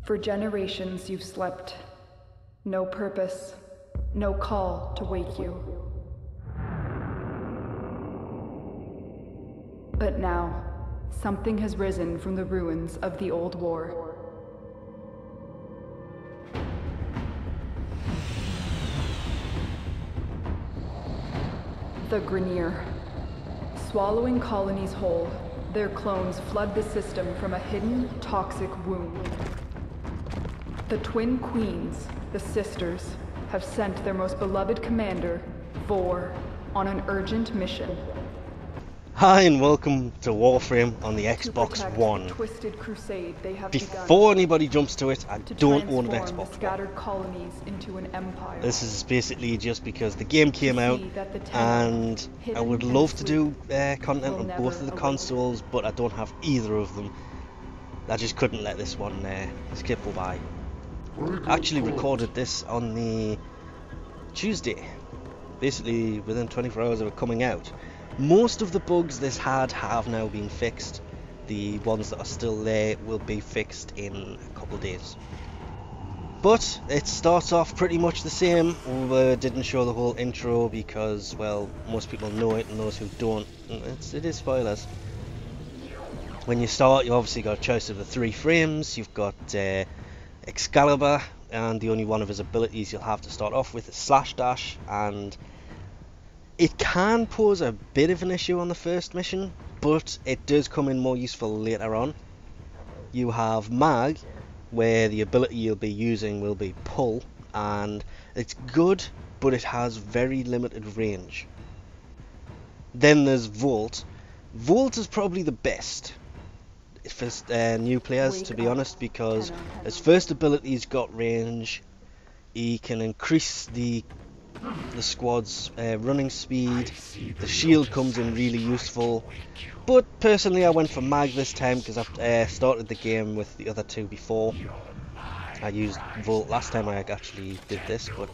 For generations you've slept. No purpose, no call to wake you. But now, something has risen from the ruins of the old war. The Grineer. Swallowing colonies whole, their clones flood the system from a hidden, toxic wound. The twin queens, the sisters, have sent their most beloved commander, Vor, on an urgent mission. Hi and welcome to Warframe on the Xbox One. Twisted crusade they have Before anybody jumps to it, I don't own an Xbox scattered colonies into an empire. This is basically just because the game came out and I would love to do content on both of the consoles, but I don't have either of them. I just couldn't let this one skip by. I actually recorded this on the Tuesday, basically within 24 hours of it coming out. Most of the bugs this had have now been fixed. The ones that are still there will be fixed in a couple of days. But it starts off pretty much the same. We didn't show the whole intro because, well, most people know it, and those who don't, it is spoilers. When you start, you obviously got a choice of the 3 frames. You've got Excalibur, and the only one of his abilities you'll have to start off with is Slash Dash, and it can pose a bit of an issue on the first mission, but it does come in more useful later on. You have Mag, where the ability you'll be using will be Pull, and it's good, but it has very limited range. Then there's Volt. Volt is probably the best for new players, to be honest, because his first ability's got range. He can increase the squad's running speed. The shield comes in really useful, but personally I went for Mag this time because I've started the game with the other 2 before. I used Volt last time I actually did this, but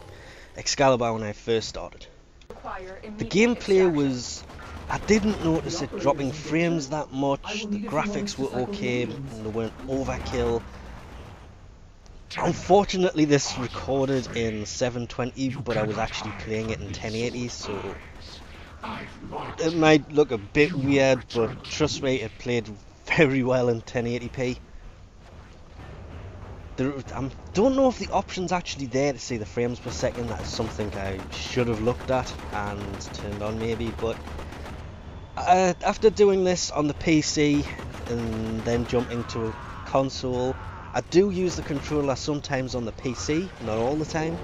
Excalibur when I first started. The gameplay was, I didn't notice it dropping frames that much. The graphics were okay and they weren't overkill. Unfortunately this recorded in 720, but I was actually playing it in 1080, so it might look a bit weird, but trust me, it played very well in 1080p. I don't know if the option's actually there to see the frames per second. That is something I should have looked at and turned on maybe, but after doing this on the PC and then jumping to a console, I do use the controller sometimes on the PC, not all the time.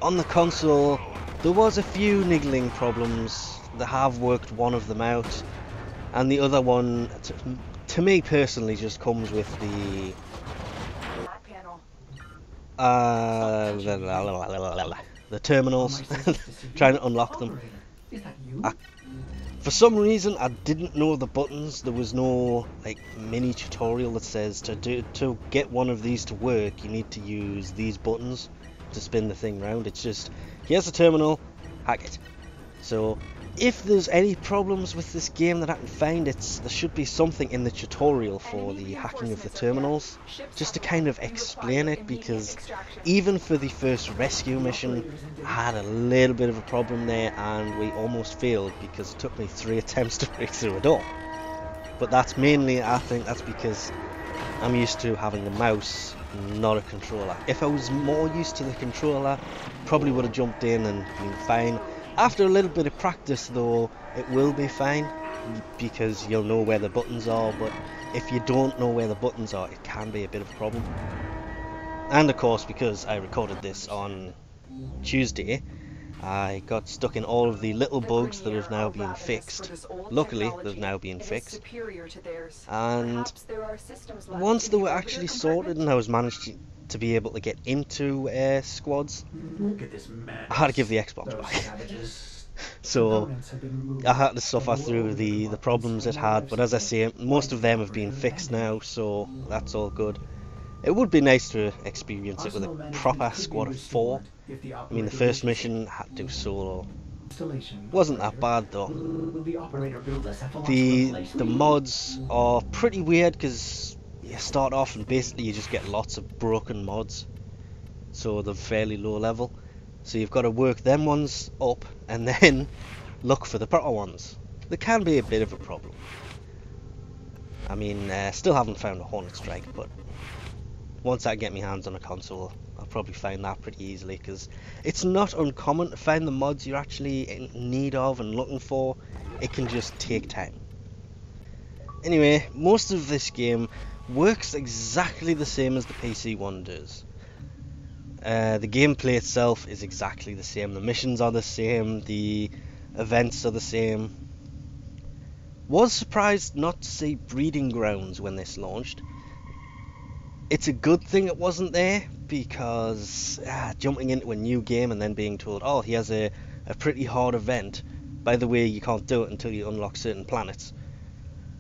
On the console, there was a few niggling problems. They have worked one of them out, and the other one, to me personally, just comes with the terminals, trying to unlock them. For some reason I didn't know the buttons. There was no like mini tutorial that says to get one of these to work you need to use these buttons to spin the thing round. It's just, here's the terminal, hack it. So if there's any problems with this game that I can find, there should be something in the tutorial for the hacking of the terminals, just to kind of explain it, because even for the first rescue mission I had a little bit of a problem there and we almost failed because it took me 3 attempts to break through a door. But that's mainly, I think that's because I'm used to having the mouse, not a controller. If I was more used to the controller, probably would have jumped in and been fine. After a little bit of practice though, it will be fine, because you'll know where the buttons are, but if you don't know where the buttons are, it can be a bit of a problem. And of course, because I recorded this on Tuesday, I got stuck in all of the little bugs that have now been fixed. Luckily, they've now been fixed. And once they were actually sorted and I was managed to be able to get into squads, I had to give the Xbox back. So I had to suffer through the problems it had, but as I say, most of them have been fixed now, so that's all good. It would be nice to experience it with a proper squad of 4. I mean, the first mission I had to do solo. Wasn't that bad though. The mods are pretty weird because you start off and basically you just get lots of broken mods, so they're fairly low level. So you've got to work them ones up and then look for the better ones. They can be a bit of a problem. I mean, still haven't found a Hornet Strike, but once I get my hands on a console, I'll probably find that pretty easily, because it's not uncommon to find the mods you're actually in need of and looking for. It can just take time. Anyway, most of this game works exactly the same as the PC one does. The gameplay itself is exactly the same, the missions are the same, the events are the same. Was surprised not to see breeding grounds when this launched. It's a good thing it wasn't there, because jumping into a new game and then being told, oh, he has a pretty hard event, by the way, you can't do it until you unlock certain planets.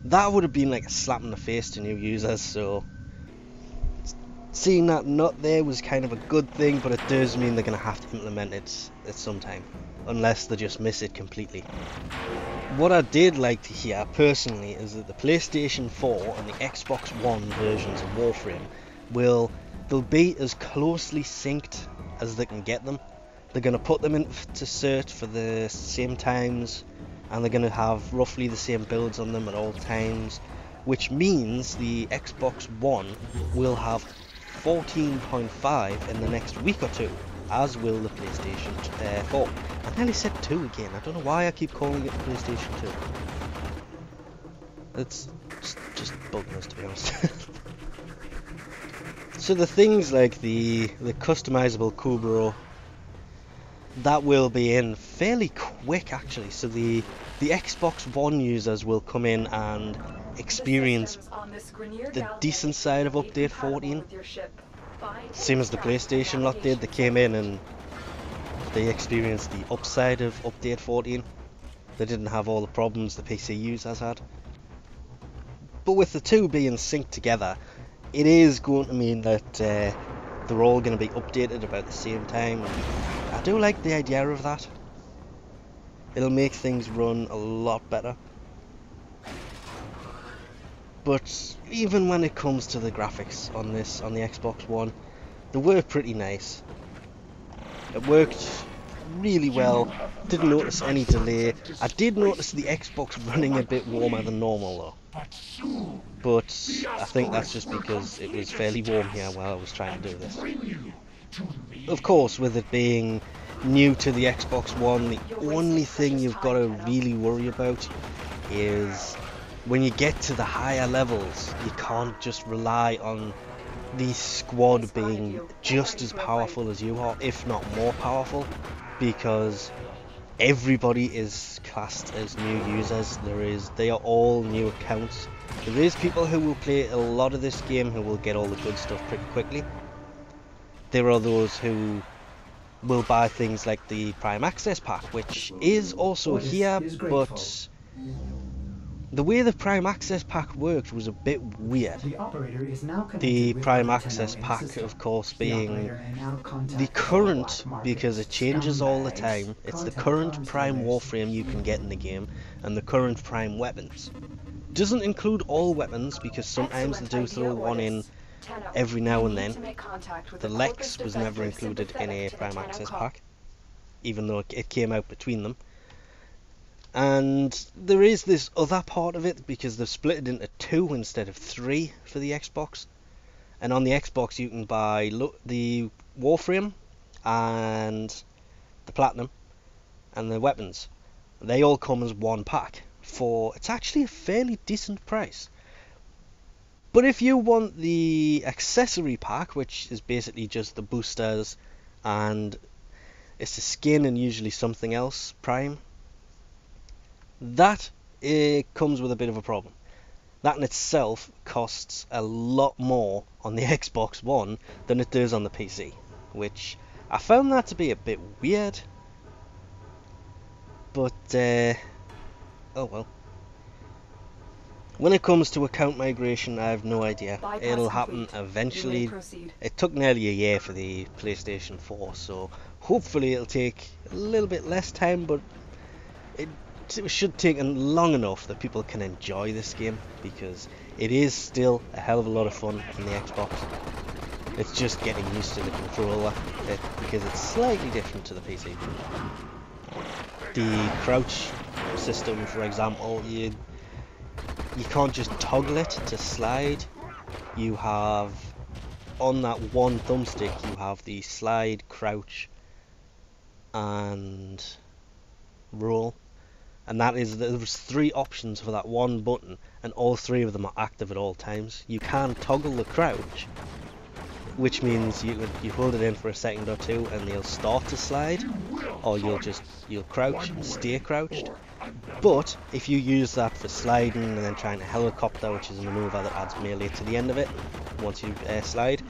That would have been like a slap in the face to new users, so seeing that not there was kind of a good thing, but it does mean they're going to have to implement it at some time, unless they just miss it completely. What I did like to hear personally is that the PlayStation 4 and the Xbox One versions of Warframe they'll be as closely synced as they can get them. They're going to put them into cert for the same times, and they're going to have roughly the same builds on them at all times, which means the Xbox One will have 14.5 in the next week or two, as will the PlayStation 4. I nearly said 2 again. I don't know why I keep calling it the PlayStation 2. It's just bugging us, to be honest. So the things like the customizable Kubro, that will be in fairly quick actually. So the Xbox One users will come in and experience the decent side of update 14, same as the PlayStation lot did. They came in and they experienced the upside of update 14. They didn't have all the problems the PC users had. But with the two being synced together, it is going to mean that they're all going to be updated about the same time. I do like the idea of that. It'll make things run a lot better. But even when it comes to the graphics on the Xbox One, they were pretty nice. It worked really well, didn't notice any delay. I did notice the Xbox running a bit warmer than normal though, but I think that's just because it was fairly warm here while I was trying to do this. Of course, with it being new to the Xbox One, the only thing you've got to really worry about is when you get to the higher levels, you can't just rely on the squad being just as powerful as you are, if not more powerful, because everybody is classed as new users. They are all new accounts. There is people who will play a lot of this game who will get all the good stuff pretty quickly. There are those who will buy things like the Prime Access Pack, which is also here, but the way the Prime Access Pack worked was a bit weird. The Prime Access Pack, of course, being the current, because it changes all the time, it's the current Prime Warframe you can get in the game, and the current Prime weapons. Doesn't include all weapons, because sometimes they do throw one in every now and then. The Lex was never included in a Prime Access Pack, even though it came out between them. And there is this other part of it, because they've split it into 2 instead of 3 for the Xbox. And on the Xbox you can buy the Warframe and the Platinum and the weapons. They all come as one pack for, it's actually a fairly decent price. But if you want the accessory pack, which is basically just the boosters and it's a skin and usually something else Prime, that comes with a bit of a problem. That in itself costs a lot more on the Xbox One than it does on the PC, which I found that to be a bit weird. But oh well. When it comes to account migration, I have no idea. It'll happen eventually. It took nearly a year for the PlayStation 4, so hopefully it'll take a little bit less time, but it should take long enough that people can enjoy this game, because It is still a hell of a lot of fun on the Xbox. It's just getting used to the controller because it's slightly different to the PC. The crouch system, for example, you can't just toggle it to slide. You have, on that one thumbstick, you have the slide, crouch, and roll. And that is, there's 3 options for that one button, and all 3 of them are active at all times. You can toggle the crouch, which means you hold it in for a second or 2 and they'll start to slide, or you'll crouch and stay crouched. But if you use that for sliding and then trying to helicopter, which is a maneuver that adds melee to the end of it once you slide,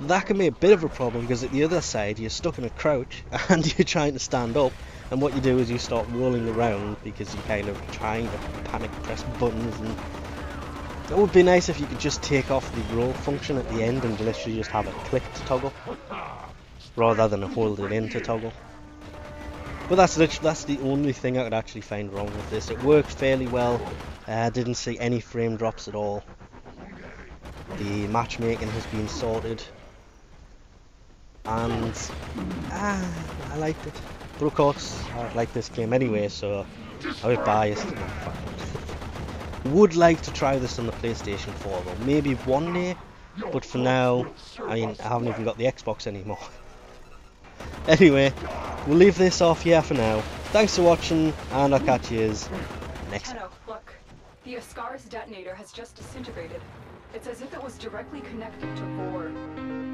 that can be a bit of a problem, because at the other side you're stuck in a crouch and you're trying to stand up, and what you do is you start rolling around because you're kind of trying to panic press buttons. And it would be nice if you could just take off the roll function at the end and literally just have it click to toggle rather than hold it in to toggle. But that's the only thing I could actually find wrong with this. It worked fairly well. I didn't see any frame drops at all. The matchmaking has been sorted, and I liked it. But of course, I like this game anyway, so I'm a bit biased. Would like to try this on the PlayStation 4 though, maybe one day, but for now, I mean, I haven't even got the Xbox anymore. Anyway, we'll leave this off here for now. Thanks for watching, and I'll catch you next time. Look, the Ascaris detonator has just disintegrated. It's as if it was directly connected to Vor.